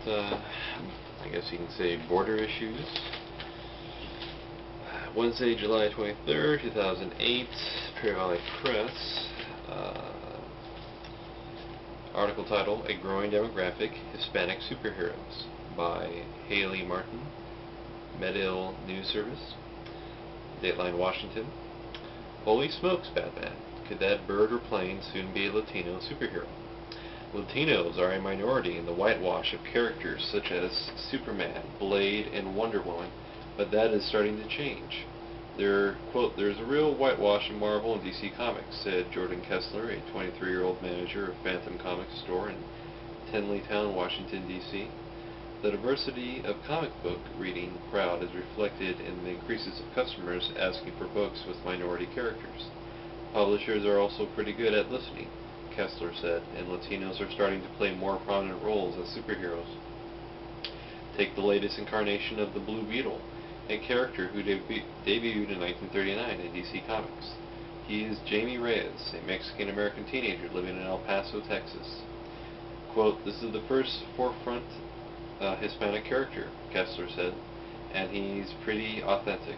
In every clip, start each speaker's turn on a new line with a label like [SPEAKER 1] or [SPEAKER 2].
[SPEAKER 1] I guess you can say, border issues. Wednesday, July 23rd, 2008, Valley Press. Article title, A Growing Demographic, Hispanic Superheroes, by Haley Martin, Medill News Service. Dateline, Washington. Holy smokes, Batman. Could that bird or plane soon be a Latino superhero? Latinos are a minority in the whitewash of characters such as Superman, Blade, and Wonder Woman, but that is starting to change. Quote, there's a real whitewash in Marvel and DC Comics, said Jordan Kessler, a 23-year-old manager of Phantom Comics store in Tenleytown, Washington, D.C. The diversity of comic book reading crowd is reflected in the increases of customers asking for books with minority characters. Publishers are also pretty good at listening, Kessler said, and Latinos are starting to play more prominent roles as superheroes. Take the latest incarnation of the Blue Beetle, a character who debuted in 1939 in DC Comics. He is Jamie Reyes, a Mexican-American teenager living in El Paso, Texas. Quote, this is the first forefront Hispanic character, Kessler said, and he's pretty authentic.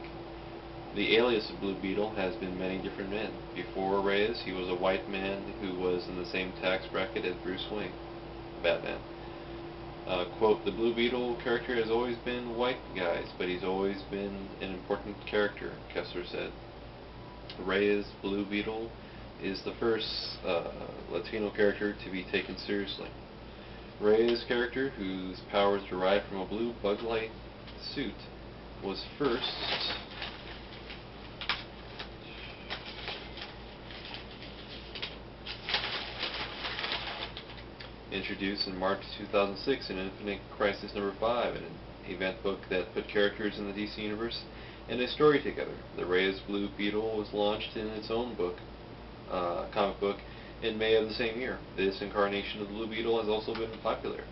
[SPEAKER 1] The alias of Blue Beetle has been many different men. Before Reyes, he was a white man who was in the same tax bracket as Bruce Wayne, Batman. Quote, the Blue Beetle character has always been white guys, but he's always been an important character, Kessler said. Reyes' Blue Beetle is the first Latino character to be taken seriously. Reyes' character, whose powers derive from a blue bug-like suit, was first introduced in March 2006 in Infinite Crisis number 5, an event book that put characters in the DC universe and a story together. The Reyes Blue Beetle was launched in its own comic book, in May of the same year. This incarnation of the Blue Beetle has also been popular.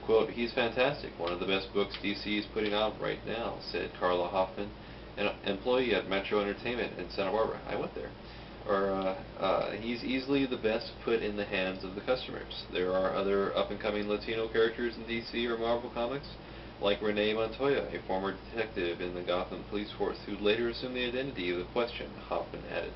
[SPEAKER 1] Quote, he's fantastic, one of the best books DC is putting out right now, said Carla Hoffman, an employee at Metro Entertainment in Santa Barbara. I went there. He's easily the best put in the hands of the customers. There are other up-and-coming Latino characters in DC or Marvel Comics, like Renee Montoya, a former detective in the Gotham police force who later assumed the identity of the Question, Hoffman added.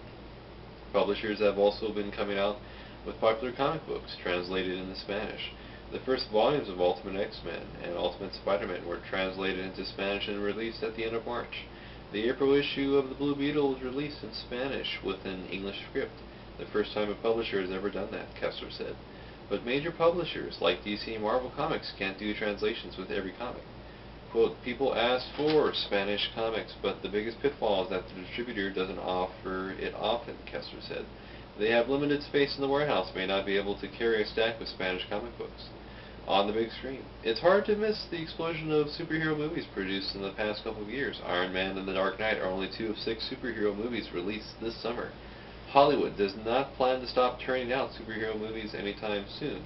[SPEAKER 1] Publishers have also been coming out with popular comic books translated into Spanish. The first volumes of Ultimate X-Men and Ultimate Spider-Man were translated into Spanish and released at the end of March. The April issue of the Blue Beetle was released in Spanish with an English script, the first time a publisher has ever done that, Kessler said. But major publishers like DC and Marvel Comics can't do translations with every comic. Quote, people ask for Spanish comics, but the biggest pitfall is that the distributor doesn't offer it often, Kessler said. They have limited space in the warehouse, may not be able to carry a stack of Spanish comic books on the big screen. It's hard to miss the explosion of superhero movies produced in the past couple of years. Iron Man and The Dark Knight are only 2 of 6 superhero movies released this summer. Hollywood does not plan to stop turning out superhero movies anytime soon.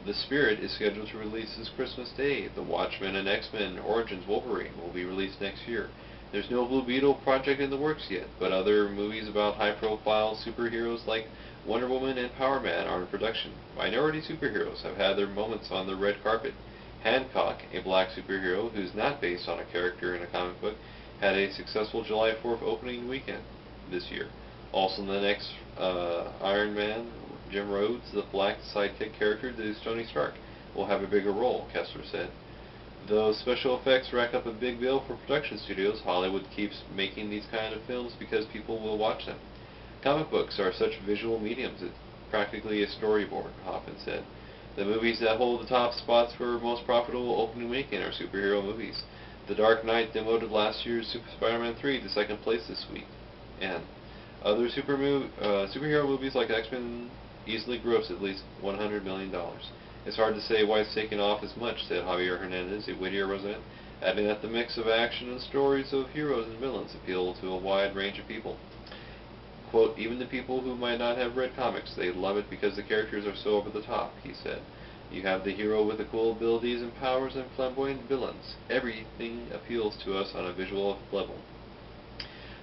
[SPEAKER 1] The Spirit is scheduled to release this Christmas Day. The Watchmen and X-Men Origins Wolverine will be released next year. There's no Blue Beetle project in the works yet, but other movies about high-profile superheroes like Wonder Woman and Power Man are in production. Minority superheroes have had their moments on the red carpet. Hancock, a black superhero who's not based on a character in a comic book, had a successful July 4th opening weekend this year. Also in the next Iron Man, Jim Rhodes, the black sidekick character to Tony Stark, will have a bigger role, Kessler said. Though special effects rack up a big bill for production studios, Hollywood keeps making these kind of films because people will watch them. Comic books are such visual mediums, it's practically a storyboard, Hoffman said. The movies that hold the top spots for most profitable opening weekend are superhero movies. The Dark Knight demoted last year's Super Spider-Man 3 to second place this week. And other superhero movies like X-Men easily gross at least $100 million. It's hard to say why it's taken off as much, said Javier Hernandez, a Whittier resident, adding that the mix of action and stories of heroes and villains appeal to a wide range of people. Quote, even the people who might not have read comics, they love it because the characters are so over the top, he said. You have the hero with the cool abilities and powers and flamboyant villains. Everything appeals to us on a visual level.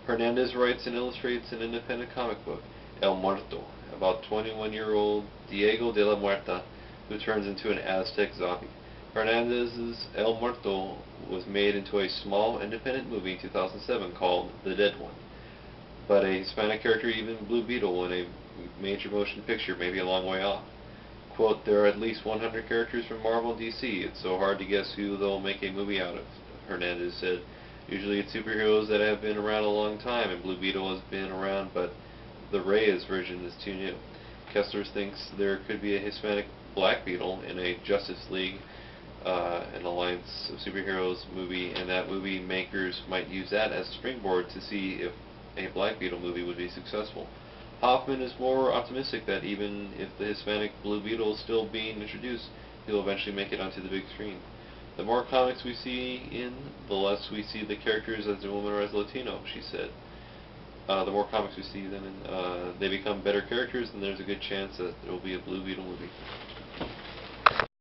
[SPEAKER 1] Hernandez writes and illustrates an independent comic book, El Muerto, about 21-year-old Diego de la Muerta, who turns into an Aztec zombie. Hernandez's El Muerto was made into a small independent movie in 2007 called The Dead One. But a Hispanic character, even Blue Beetle, in a major motion picture may be a long way off. Quote, there are at least 100 characters from Marvel and DC. It's so hard to guess who they'll make a movie out of, Hernandez said. Usually it's superheroes that have been around a long time, and Blue Beetle has been around, but the Reyes version is too new. Kessler thinks there could be a Hispanic Black Beetle in a Justice League, an Alliance of Superheroes movie, and that movie makers might use that as a springboard to see if a Black Beetle movie would be successful. Hoffman is more optimistic that even if the Hispanic Blue Beetle is still being introduced, he'll eventually make it onto the big screen. The more comics we see in, the less we see the characters as a woman or as Latino, she said. The more comics we see them in, they become better characters, and there's a good chance that there will be a Blue Beetle movie.